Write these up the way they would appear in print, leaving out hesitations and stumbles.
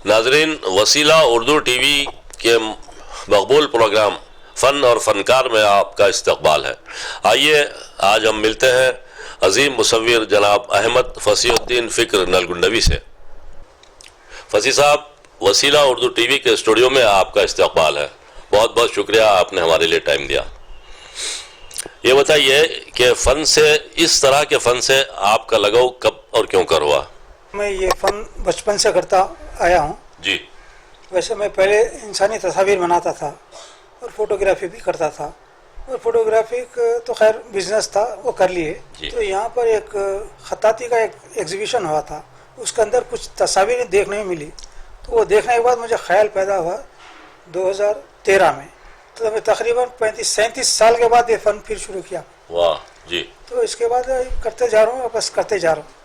ناظرین، وسیلہ Urdu T V کے مقبول پروگرام فن اور فنکار میں آپ کا استقبال ہے۔ آئیے آج ہم ملتے ہیں عظیم مصور جناب احمد فصیح الدین فکر نلگنڈوی سے۔ فصیح صاحب، وسیلہ اردو ٹی وی کے اسٹوڈیو میں آپ کا استقبال ہے۔ بہت بہت شکریہ، آپ نے ہمارے لیے ٹائم دیا۔ یہ بتائیے کہ فن سے، اس طرح کے فن سے آپ کا لگاؤ کب اور کیوں کر ہوا؟ میں یہ فن بچپن سے کرتا آیا ہوں جی۔ ویسے میں پہلے انسانی تصاویر بناتا تھا اور فوٹوگرافی بھی کرتا تھا، اور فوٹوگرافی تو خیر بزنس تھا، وہ کر لیے۔ تو یہاں پر ایک خطاطی کا ایک ایگزیبیشن ہوا تھا، اس کے اندر کچھ تصاویر دیکھنے میں ملی، تو وہ دیکھنے کے بعد مجھے خیال پیدا ہوا 2013 میں۔ تو میں تقریباً 35-37 سال کے بعد یہ فن پھر شروع کیا۔ واہ جی۔ تو اس کے بعد کرتے جا رہا ہوں، بس کرتے جا رہا ہوں۔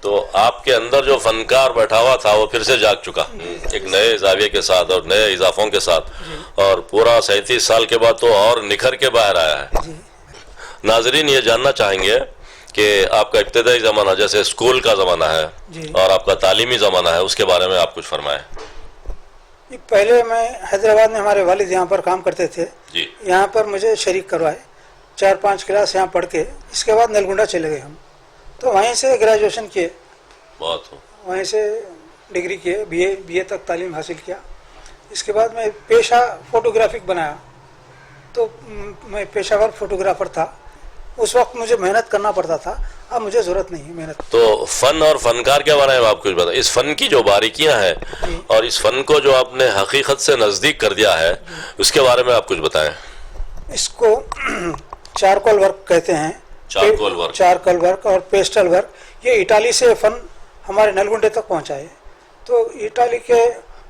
تو آپ کے اندر جو فنکار بیٹھا ہوا تھا وہ پھر سے جاگ چکا، ایک نئے زاویے کے ساتھ اور نئے اضافوں کے ساتھ، اور پورا 37 سال کے بعد تو اور نکھر کے باہر آیا ہے۔ ناظرین یہ جاننا چاہیں گے کہ آپ کا ابتدائی زمانہ جیسے اسکول کا زمانہ ہے اور آپ کا تعلیمی زمانہ ہے، اس کے بارے میں آپ کچھ فرمائیں۔ پہلے میں حیدرآباد میں، ہمارے والد یہاں پر کام کرتے تھے، یہاں پر مجھے شریک کروائے، 4-5 کلاس یہاں پڑھ کے اس کے بعد نلگنڈا چلے گئے ہم، تو وہیں سے گریجویشن کیے، وہیں سے ڈگری کیے، بی اے تک تعلیم حاصل کیا۔ اس کے بعد میں پیشہ فوٹوگرافک بنایا، تو میں پیشہ ور فوٹوگرافر تھا۔ اس وقت مجھے محنت کرنا پڑتا تھا، اب مجھے ضرورت نہیں ہے محنت۔ تو فن اور فنکار کے بارے میں آپ کچھ بتائیں، اس فن کی جو باریکیاں ہیں اور اس فن کو جو آپ نے حقیقت سے نزدیک کر دیا ہے، اس کے بارے میں آپ کچھ بتائیں۔ اس کو چارکول ورک کہتے ہیں، چارکول ورک اور پیسٹل ورک۔ یہ اٹالی سے فن ہمارے نلگنڈے تک پہنچا ہے۔ تو اٹالی کے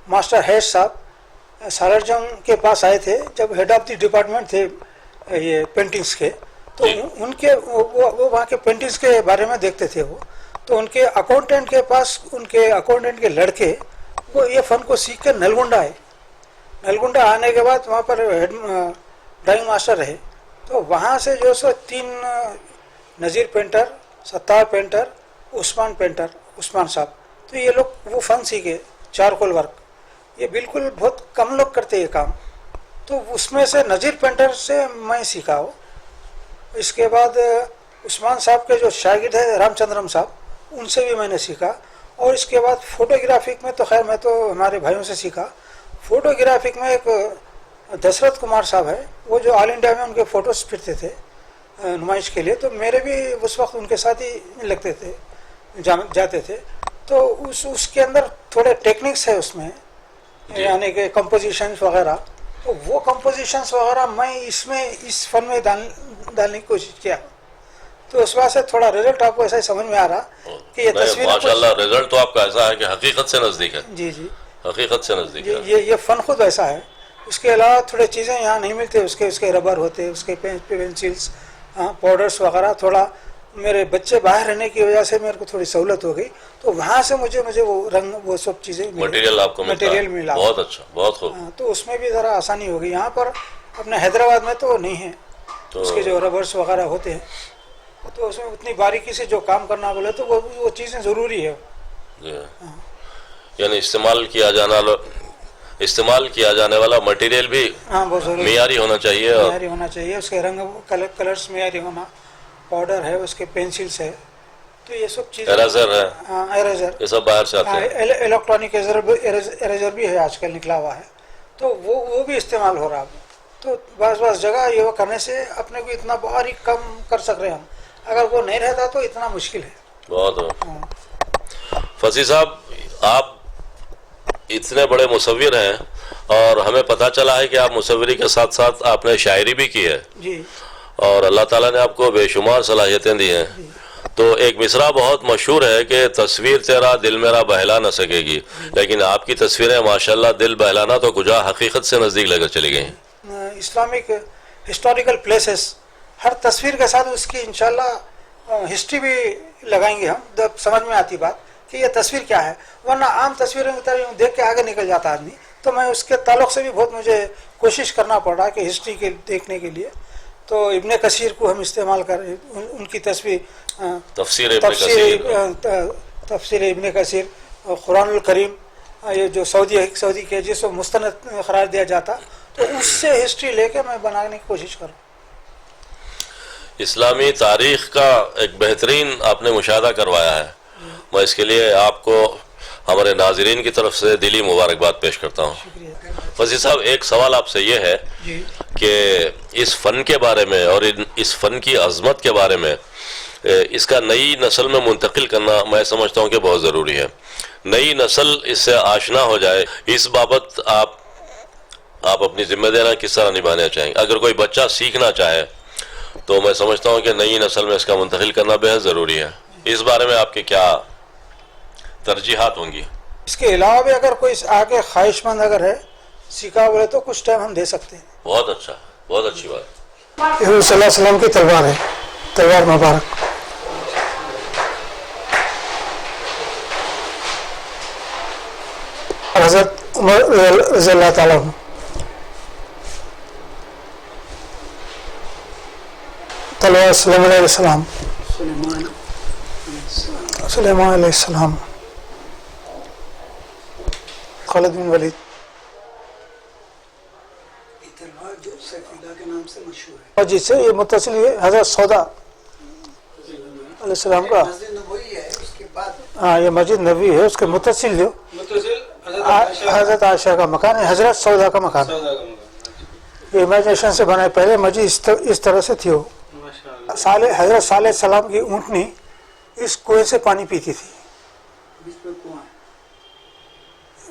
ماسٹر ہیڈ صاحب سالرجنگ کے پاس آئے تھے، جب ہیڈ آف دی ڈپارٹمنٹ تھے یہ پینٹنگز کے، تو ان کے وہ وہاں کے پینٹنگز کے بارے میں دیکھتے تھے وہ، تو ان کے اکاؤنٹنٹ کے پاس، ان کے اکاؤنٹنٹ کے لڑکے وہ یہ فن کو سیکھ کر نلگنڈا آئے۔ نلگنڈا آنے کے بعد وہاں پر ہیڈ ڈرائنگ ماسٹر رہے، تو وہاں سے جو سو 3 نذیر پینٹر، ستار پینٹر، عثمان صاحب، تو یہ لوگ وہ فن سیکھے، چارکول ورک۔ یہ بالکل بہت کم لوگ کرتے یہ کام، تو اس میں سے نذیر پینٹر سے میں سیکھا ہوں۔ اس کے بعد عثمان صاحب کے جو شاگرد ہیں رام چندرم صاحب، ان سے بھی میں نے سیکھا۔ اور اس کے بعد فوٹوگرافک میں تو خیر میں تو ہمارے بھائیوں سے سیکھا۔ فوٹوگرافک میں ایک دشرت کمار صاحب ہے، وہ جو آل انڈیا میں ان کے فوٹوز پھرتے تھے نمائش کے لیے، تو میرے بھی اس وقت ان کے ساتھ ہی لگتے تھے، جاتے تھے۔ تو اس کے اندر تھوڑے ٹیکنکس ہے اس میں، یعنی کہ کمپوزیشنز وغیرہ، تو وہ کمپوزیشنز وغیرہ میں اس فن میں ڈالنے کی کوشش کیا۔ تو اس واسطے تھوڑا رزلٹ آپ کو ایسا ہی سمجھ میں آ رہا کہ یہ تصویر ماشاءاللہ رزلٹ تو آپ کا ایسا ہے کہ حقیقت سے نزدیک ہے۔ جی جی، حقیقت سے نزدیک ہے۔ یہ فن خود ایسا ہے۔ اس کے علاوہ تھوڑے چیزیں یہاں نہیں ملتے، اس کے ربر ہوتے، اس کے پینسلس، پاؤڈرس وغیرہ۔ تھوڑا میرے بچے باہر رہنے کی وجہ سے میرے کو تھوڑی سہولت ہو گئی، تو وہاں سے مجھے وہ رنگ، وہ سب چیزیں مٹیریل آپ کو ملا۔ بہت اچھا، بہت خوب۔ تو اس میں بھی ذرا آسانی ہوگی، یہاں پر اپنے حیدرآباد میں تو نہیں ہے اس کے جو ربرس وغیرہ ہوتے ہیں، تو اس میں اتنی باریکی سے جو کام کرنا بولے تو وہ چیزیں ضروری ہے۔ یعنی استعمال کیا جانے والا مٹیریل بھی معیاری ہونا چاہیے، معیاری ہونا چاہیے، اس کے رنگ کلرس معیاری ہونا، پاؤڈر ہے، اس کے پینسلس ہے، تو یہ سب چیزیں، اریزر ہے، اریزر، یہ سب باہر سے آتے ہیں۔ الیکٹرانک اریزر بھی ہے آج کل نکلا ہوا ہے، تو وہ بھی استعمال ہو رہا ہے۔ تو بعض جگہ یہ وہ کرنے سے اپنے کو اتنا باریک کم کر سک رہے ہیں ہم، اگر وہ نہیں رہتا تو اتنا مشکل ہے بہت۔ فصیح صاحب، آپ اتنے بڑے مصور ہیں اور ہمیں پتہ چلا ہے کہ آپ مصوری کے ساتھ ساتھ آپ نے شاعری بھی کی ہے جی، اور اللہ تعالیٰ نے آپ کو بے شمار صلاحیتیں دی ہیں۔ تو ایک مصرع بہت مشہور ہے کہ تصویر تیرا دل میرا بہلا نہ سکے گی، لیکن آپ کی تصویریں ماشاءاللہ دل بہلانا تو کجا حقیقت سے نزدیک لے کر چلی گئی ہیں۔ اسلامک ہسٹوریکل پلیسز، ہر تصویر کے ساتھ اس کی انشاءاللہ ہسٹری بھی لگائیں گے ہم، جب سمجھ میں آتی بات کہ یہ تصویر کیا ہے، ورنہ عام تصویروں کی طرح دیکھ کے آگے نکل جاتا آدمی۔ تو میں اس کے تعلق سے بھی بہت مجھے کوشش کرنا پڑ رہا کہ ہسٹری کے دیکھنے کے لیے، تو ابن کثیر کو ہم استعمال کریں، ان کی تفسیر ابن کثیر، قرآن الکریم، یہ جو سعودی کے جس کو مستند قرار دیا جاتا تو اس سے ہسٹری لے کے میں بنانے کی کوشش کروں. اسلامی تاریخ کا ایک بہترین آپ نے مشاہدہ کروایا ہے. میں اس کے لیے آپ کو ہمارے ناظرین کی طرف سے دلی مبارکباد پیش کرتا ہوں. فضیل صاحب ایک سوال آپ سے یہ ہے کہ اس فن کے بارے میں اور اس فن کی عظمت کے بارے میں اس کا نئی نسل میں منتقل کرنا میں سمجھتا ہوں کہ بہت ضروری ہے. نئی نسل اس سے آشنا ہو جائے. اس بابت آپ اپنی ذمہ داریاں کس طرح نبھانا چاہیں گے؟ اگر کوئی بچہ سیکھنا چاہے تو میں سمجھتا ہوں کہ نئی نسل میں اس کا منتقل کرنا بہت ضروری ہے. اس بارے میں آپ کے کیا ترجیحات ہوں گی؟ اس کے علاوہ بھی اگر کوئی آگے خواہش مند اگر ہے سیکھا بولے تو کچھ ٹائم ہم دے سکتے ہیں. بہت اچھا، بہت اچھی بات. حضور صلی اللہ علیہ وسلم کی تلوار ہے، تلوار مبارک. حضرت عمر رضی اللہ تعالیٰ عنہ. تلوار سلیمان علیہ السلام، سلیمان علیہ السلام. خالد بن ولید. اور جس سے یہ متصل ہے حضرت سودا علیہ السلام کا. ہاں یہ مسجد نبوی ہے، اس کے متصل جو حضرت عائشہ کا مکان ہے، حضرت سودا کا مکان ہے. یہ امیجنیشن سے بنائے. پہلے مسجد اس طرح سے تھی. وہ حضرت صالح السلام کی اونٹنی اس کنویں سے پانی پیتی تھی.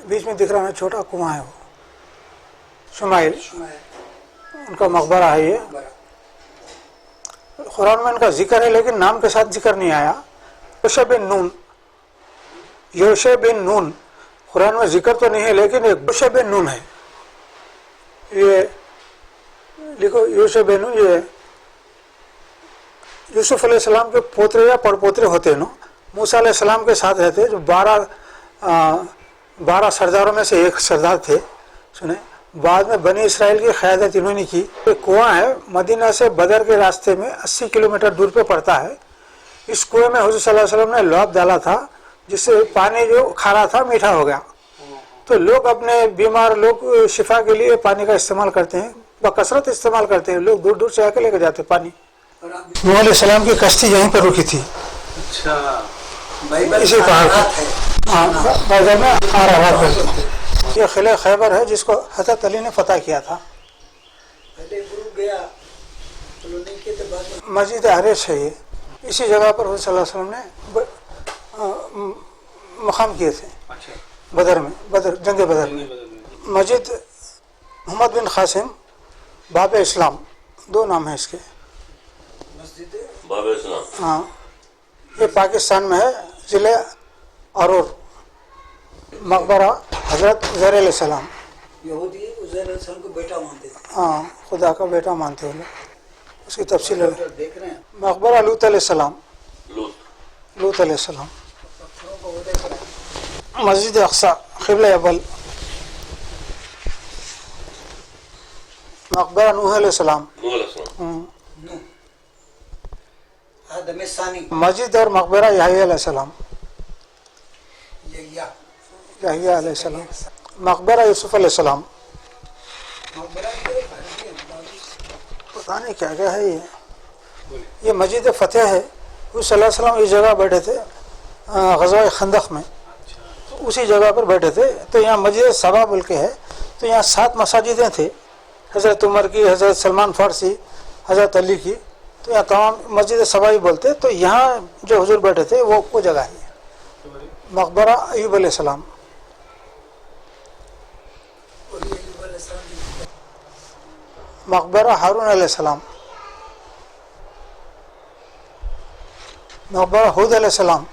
بیچ میں دکھ رہا ہے چھوٹا کنواں ہے، وہ شمائل ان کا مقبرہ ہے. یہ قرآن میں ان کا ذکر ہے لیکن نام کے ساتھ ذکر نہیں آیا. یوشع بن نون، یوشع بن نون قرآن میں ذکر تو نہیں ہے لیکن ایک یوشع بن نون ہے. یہ لکھو یوشع بن نون. یہ یوسف علیہ السلام کے پوترے یا پڑ پوترے ہوتے ہیں. موسیٰ علیہ السلام کے ساتھ رہتے جو 12 سرداروں میں سے ایک سردار تھے. سنیں بعد میں بنی اسرائیل کی قیادت انہوں نے کی. ایک کنواں ہے مدینہ سے بدر کے راستے میں 80 کلومیٹر دور پہ پڑتا ہے. اس کنویں میں حضور صلی اللہ علیہ وسلم نے لعاب ڈالا تھا جس سے پانی جو کھارا تھا میٹھا ہو گیا. تو لوگ اپنے بیمار لوگ شفا کے لیے پانی کا استعمال کرتے ہیں، بکثرت استعمال کرتے ہیں. لوگ دور دور سے آ کے لے کے جاتے پانی. نوح علیہ السلام کی کشتی یہیں پہ رکی تھی. اسی پہاڑ میں یہ قلعہ خیبر ہے جس کو حضرت علی نے فتح کیا تھا. مسجد عریش ہے. یہ اسی جگہ پر حضرت صلی اللہ علیہ وسلم نے مقام کیے تھے بدر میں، جنگ بدر میں. مسجد محمد بن قاسم باب اسلام، 2 نام ہیں اس کے. باب اسلام، ہاں یہ پاکستان میں ہے، ضلع ارور. مقبرہ حضرت عزیر علیہ السلام. یہودی عزیر علیہ السلام کو بیٹا مانتے تھے. ہاں خدا کا بیٹا مانتے ہیں لوگ. اس کی تفصیل ہے. دیکھ رہے ہیں مقبرہ لوط علیہ السلام، لوط علیہ السلام. مسجد اقصی قبلہ اول. مقبرہ نوح علیہ السلام. آدم ثانی. مسجد اور مقبرہ یحییٰ علیہ السلام. یحییٰ یحییٰ علیہ السلام. مقبرہ یوسف علیہ السلام. پتہ نہیں کیا کیا ہے. یہ مسجد فتح ہے. وہ صلی اللہ علیہ وسلم اس جگہ بیٹھے تھے غزوہ خندق میں، اسی جگہ پر بیٹھے تھے. تو یہاں مسجد سبا بول کے ہے. تو یہاں 7 مساجدیں تھے، حضرت عمر کی، حضرت سلمان فارسی، حضرت علی کی. تو یہاں تمام مسجد سبا ہی بولتے. تو یہاں جو حضور بیٹھے تھے وہ جگہ ہے. مقبرہ ایوب علیہ السلام. مقبرہ ہارون علیہ السلام. مقبرہ ہود علیہ السلام.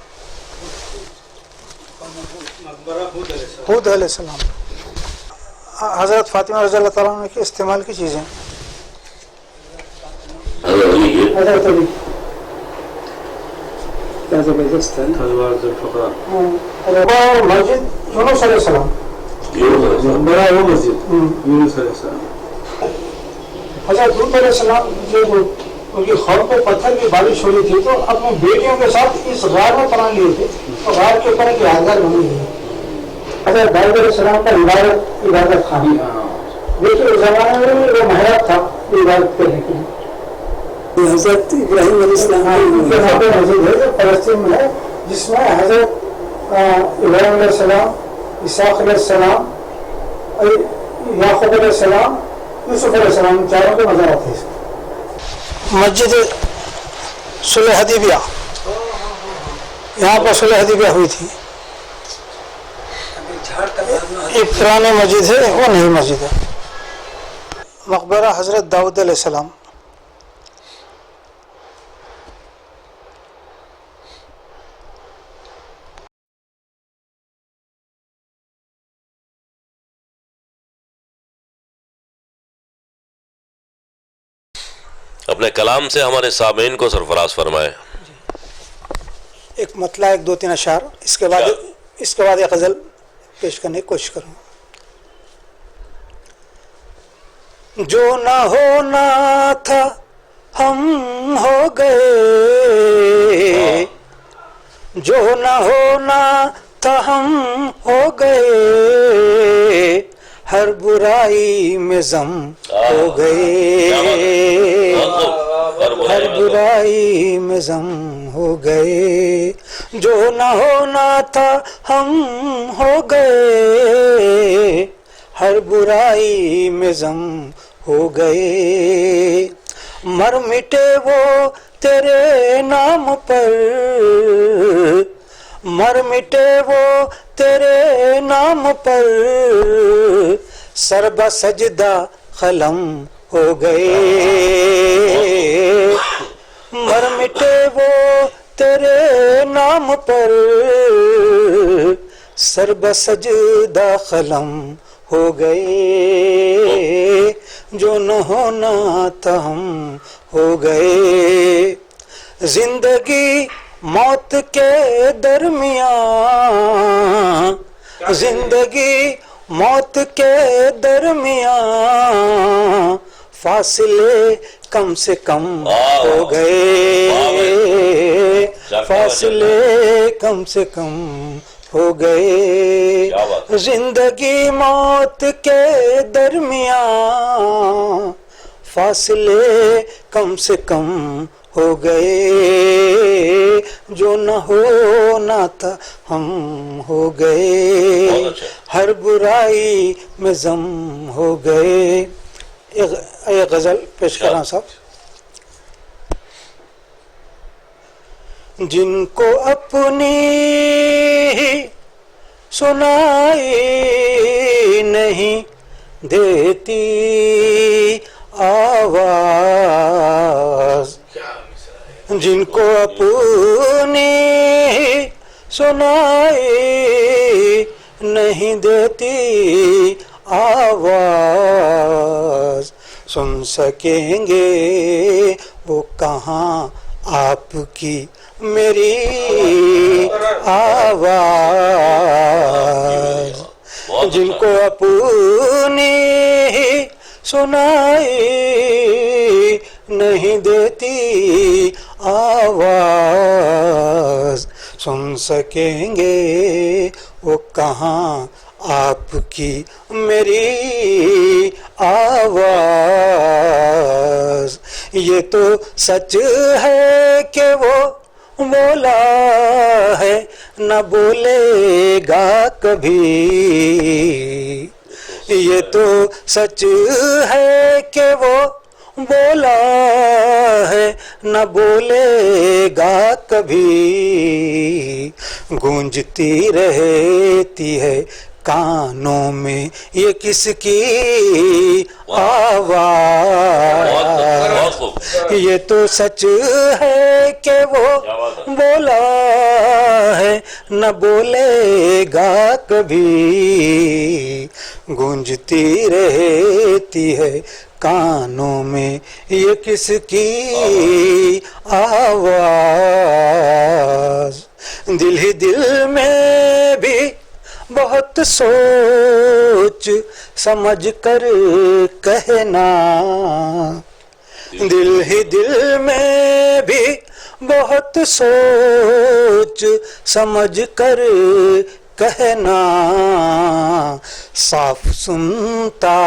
ہود علیہ السلام. حضرت فاطمہ رضی اللہ تعالیٰ عنہ کے استعمال کی چیزیں. حضرت علی مسجد یونس علیہ السلام. حضرت لوط علیہ السلام جو ان کی قوم پہ پتھر کی بارش ہو رہی تھی تو اپنی بیٹیوں کے ساتھ اس غار میں پناہ لیے تھے. تو غار کے اوپر ایک یادگار بنی ہے. حضرت داؤد علیہ السلام کا عبادت خانہ دیکھیے اس زمانے میں وہ محراب تھا عبادت کرنے کے لیے. حضرت ابراہیم علیہ السلام یہاں پہ مسجد ہے جو فلسطین میں ہے جس میں حضرت ابراہیم علیہ السلام، اسحاق علیہ السلام، یعقوب علیہ السلام، یوسف علیہ السلام چاروں کے مزارات ہیں. مسجد صلح حدیبیہ، یہاں پر صلح حدیبیہ ہوئی تھی. ایک پرانی مسجد ہے، وہ نئی مسجد ہے. مقبرہ حضرت داؤد علیہ السلام. اپنے کلام سے ہمارے سامعین کو سرفراز فرمائیں. ایک مطلع، ایک دو تین اشعار، اس کے بعد ایک غزل پیش کرنے کی کوشش کروں. جو نہ ہونا تھا ہم ہو گئے، جو نہ ہونا تھا ہم ہو گئے، ہر برائی میں ضم ہو گئے، ہر برائی میں ضم ہو گئے. جو نہ ہونا تھا ہم ہو گئے، ہر برائی میں ضم ہو گئے. مر مٹے وہ تیرے نام پر، مر مٹے وہ تیرے نام پر، سر بسجدہ قلم ہو گئے. مر مٹے وہ تیرے نام پر، سر بسجدہ قلم ہو گئے. جو نہ ہونا تھا ہم ہو گئے. زندگی موت کے درمیان، زندگی موت کے درمیان، فاصلے کم سے کم ہو گئے، فاصلے کم سے کم ہو گئے. زندگی موت کے درمیان، فاصلے کم سے کم ہو گئے. جو نہ ہونا تھا ہم ہو گئے، ہر برائی میں ضم ہو گئے. ایک غزل پیش کر رہا ہوں صاحب. جن کو اپنی سنائی نہیں دیتی آواز، جن کو اپنی سنائی نہیں دیتی آواز، سن سکیں گے وہ کہاں آپ کی میری آواز. جن کو اپنی سنائی نہیں دیتی آواز، سن سکیں گے وہ کہاں آپ کی میری آواز. یہ تو سچ ہے کہ وہ بولا ہے نہ بولے گا کبھی، یہ تو سچ ہے کہ وہ بولا ہے نہ بولے گا کبھی. گونجتی رہتی ہے کانوں میں یہ کس کی آواز. یہ تو سچ ہے کہ وہ بولا ہے نہ بولے گا کبھی. گونجتی رہتی ہے کانوں میں یہ کس کی آواز. دل ہی دل میں بھی بہت سوچ سمجھ کر کہنا، دل ہی دل میں بھی بہت سوچ سمجھ کر کہنا صاف سنتا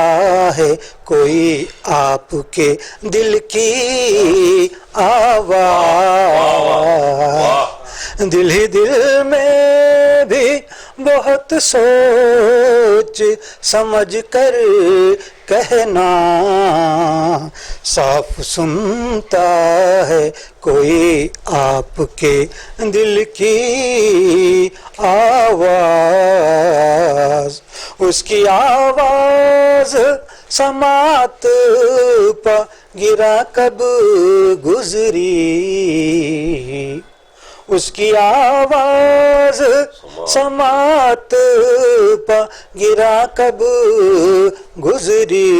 ہے کوئی آپ کے دل کی آواز دل ہی دل میں بھی بہت سوچ سمجھ کر کہنا صاف سنتا ہے کوئی آپ کے دل کی آواز اس کی آواز سماعت پا گرا کب گزری اس کی آواز سماعت پا گرا کب گزری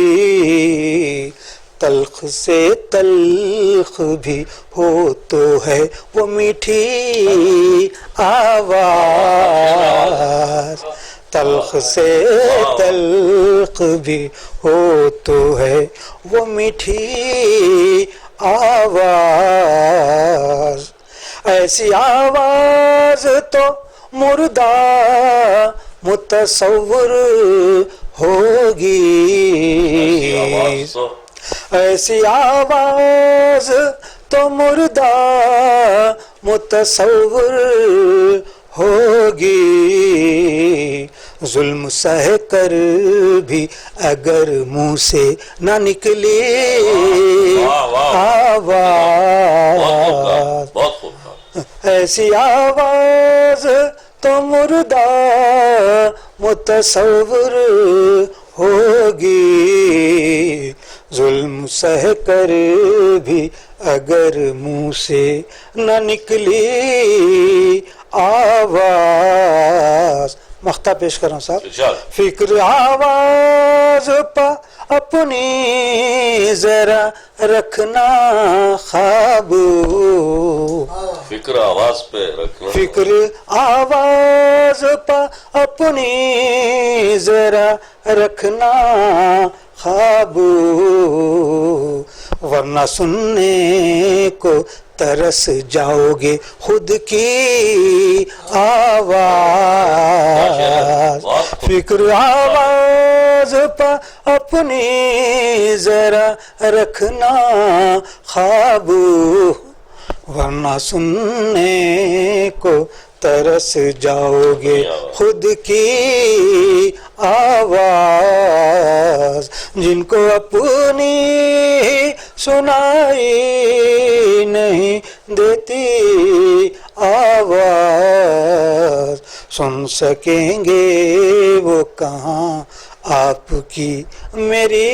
تلخ سے تلخ بھی ہو تو ہے وہ میٹھی آواز تلخ سے تلخ بھی ہو تو ہے وہ میٹھی آواز ایسی آواز تو مردہ متصور ہوگی ایسی آواز تو مردہ متصور ہوگی ظلم سہ کر بھی اگر منہ سے نہ نکلی آواز ایسی آواز تو مردہ متصور ہوگی ظلم سہ کر بھی اگر منہ سے نہ نکلی آواز مقطع پیش کر رہا ہوں صاحب فکر آواز پا اپنی ذرا رکھنا خواب فکر آواز پہ رکھنا فکر آواز پا اپنی ذرا رکھنا خواب ورنہ سننے کو ترس جاؤ گے خود کی آواز فکر آواز پا اپنی ذرا رکھنا خواب ورنہ سننے کو ترس جاؤ گے خود کی آواز جن کو اپنی سنائی نہیں دیتی آواز سن سکیں گے وہ کہاں آپ کی میری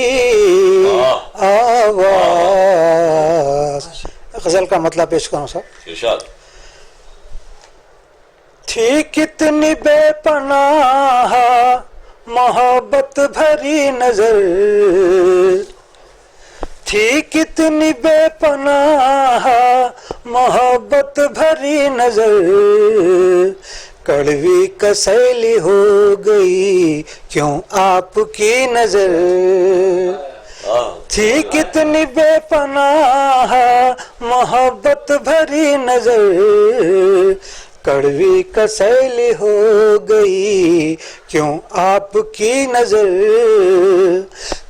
آواز غزل کا مطلب پیش کروں صاحب ارشاد تھی کتنی بے پناہ محبت بھری نظر تھی کتنی بے پناہ محبت بھری نظر کڑوی کسیلی ہو گئی کیوں آپ کی نظر تھی کتنی بے پناہ محبت بھری نظر کڑوی کسیلی ہو گئی کیوں آپ کی نظر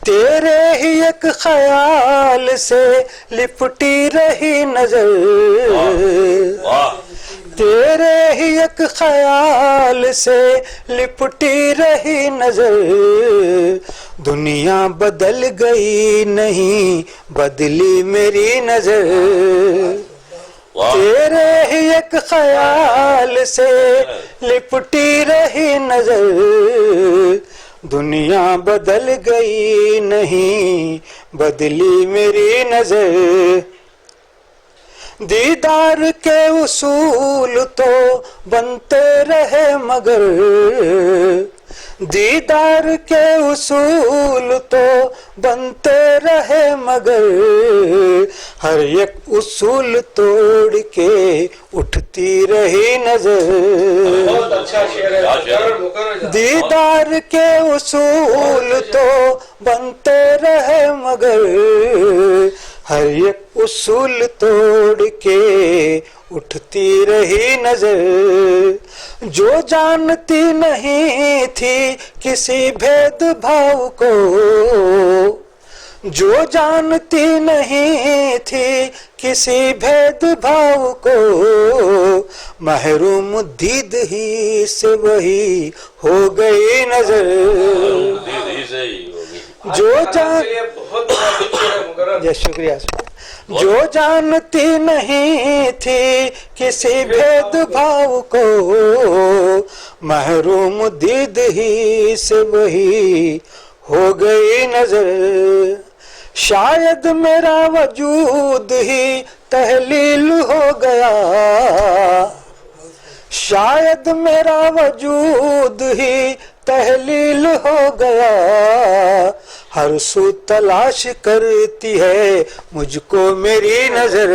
تیرے ہی ایک خیال سے لپٹی رہی نظر تیرے ہی ایک خیال سے لپٹی رہی نظر دنیا بدل گئی نہیں بدلی میری نظر تیرے ہی ایک خیال سے لپٹی رہی نظر دنیا بدل گئی نہیں بدلی میری نظر دیدار کے اصول تو بنتے رہے مگر دیدار کے اصول تو بنتے رہے مگر ہر ایک اصول توڑ کے اٹھتی رہی نظر دیدار کے اصول تو بنتے رہے مگر ہر ایک اصول توڑ کے اٹھتی رہی نظر، جو جانتی نہیں تھی کسی بھید بھاؤ کو، جو جانتی نہیں تھی کسی بھید بھاؤ کو، محروم دید ہی سے وہی ہو گئی نظر، جو شکریہ، جو جانتی نہیں تھی کسی بھید بھاؤ کو، محروم دید ہی سے وہی ہو گئی نظر، شاید میرا وجود ہی تحلیل ہو گیا، شاید میرا وجود ہی تحلیل ہو گیا، ہر سو تلاش کرتی ہے مجھ کو میری نظر،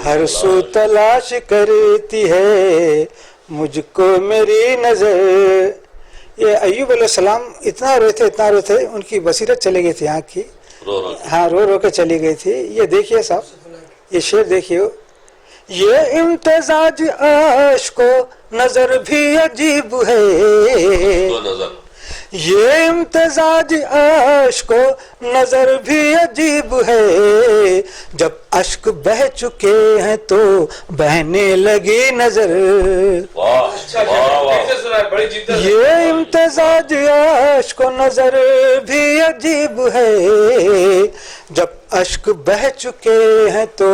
ہر سو تلاش کرتی ہے مجھ کو میری نظر۔ یہ ایوب علیہ السلام اتنا روئے تھے ان کی بصیرت چلی گئی تھی آنکھ کی، ہاں رو رو کے چلی گئی تھی۔ یہ دیکھیے صاحب، یہ شعر دیکھیے، یہ امتزاج عشق و نظر بھی عجیب ہے، یہ امتزاج عشق و نظر بھی عجیب ہے، جب اشک بہہ چکے ہیں تو بہنے لگی نظر، یہ امتزاج عشق و نظر بھی عجیب ہے، جب اشک بہہ چکے ہیں تو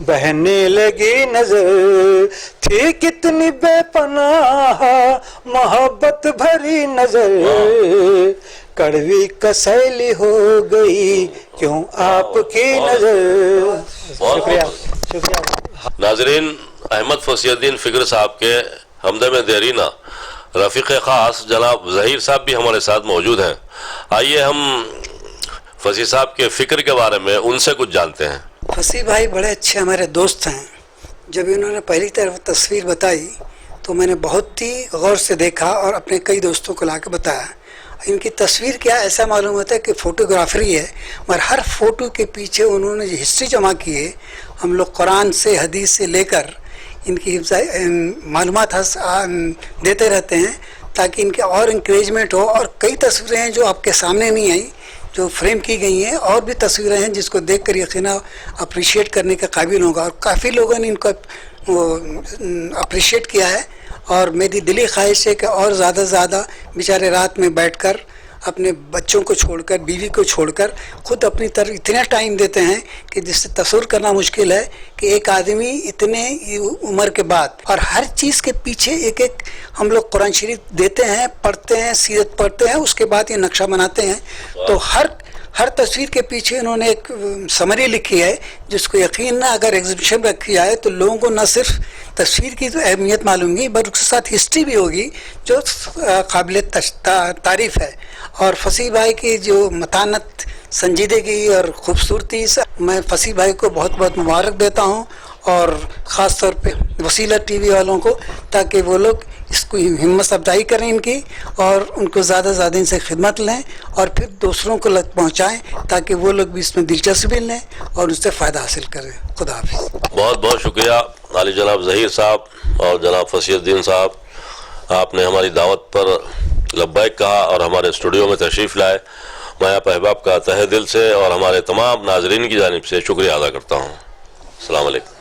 بہنے لگی نظر، تھی کتنی بے پناہ محبت بھری نظر، کڑوی کسیلی ہو گئی کیوں آپ کی نظر۔ شکریہ شکریہ۔ ناظرین، احمد فصیح الدین فکر صاحب کے ہمدم دیرینہ رفیق خاص جناب ظہیر صاحب بھی ہمارے ساتھ موجود ہیں۔ آئیے ہم فصیح صاحب کے فکر کے بارے میں ان سے کچھ جانتے ہیں۔ فصیح بھائی بڑے اچھے ہمارے دوست ہیں، جب انہوں نے پہلی طرف تصویر بتائی تو میں نے بہت ہی غور سے دیکھا اور اپنے کئی دوستوں کو لا کے بتایا۔ ان کی تصویر کیا ایسا معلوم ہوتا ہے کہ فوٹوگرافری ہے، مگر ہر فوٹو کے پیچھے انہوں نے جو ہسٹری جمع کی ہے، ہم لوگ قرآن سے حدیث سے لے کر ان کی معلومات دیتے رہتے ہیں تاکہ ان کے اور انکریجمنٹ ہو، اور کئی تصویریں ہیں جو آپ کے سامنے نہیں آئیں جو فریم کی گئی ہیں، اور بھی تصویریں ہیں جس کو دیکھ کر یقیناً اپریشیٹ کرنے کے قابل ہوگا، اور کافی لوگوں نے ان کو اپریشیٹ کیا ہے، اور میری دلی خواہش ہے کہ اور زیادہ سے زیادہ بیچارے رات میں بیٹھ کر اپنے بچوں کو چھوڑ کر، بیوی کو چھوڑ کر خود اپنی طرف اتنا ٹائم دیتے ہیں کہ جس سے تصور کرنا مشکل ہے کہ ایک آدمی اتنے عمر کے بعد، اور ہر چیز کے پیچھے ایک ایک ہم لوگ قرآن شریف دیتے ہیں، پڑھتے ہیں، سیرت پڑھتے ہیں، اس کے بعد یہ نقشہ بناتے ہیں، تو ہر تصویر کے پیچھے انہوں نے ایک سمری لکھی ہے جس کو یقین نہ اگر ایگزیبیشن میں رکھی جائے تو لوگوں کو نہ صرف تصویر کی اہمیت معلوم ہوگی بلکہ اس کے ساتھ ہسٹری بھی ہوگی جو قابل تعریف ہے۔ اور فصیح بھائی کی جو متانت، سنجیدگی اور خوبصورتی سے میں فصیح بھائی کو بہت بہت مبارک دیتا ہوں، اور خاص طور پہ وسیلہ ٹی وی والوں کو، تاکہ وہ لوگ اس کو ہمت افزائی کریں ان کی، اور ان کو زیادہ سے زیادہ ان سے خدمت لیں، اور پھر دوسروں کو پہنچائیں تاکہ وہ لوگ بھی اس میں دلچسپی لیں اور اس سے فائدہ حاصل کریں۔ خدا حافظ۔ بہت بہت شکریہ عالی جناب ظہیر صاحب اور جناب فصیح الدین صاحب، آپ نے ہماری دعوت پر لبیک کہا اور ہمارے اسٹوڈیو میں تشریف لائے۔ میں آپ احباب کا تہہ دل سے اور ہمارے تمام ناظرین کی جانب سے شکریہ ادا کرتا ہوں۔ السلام علیکم۔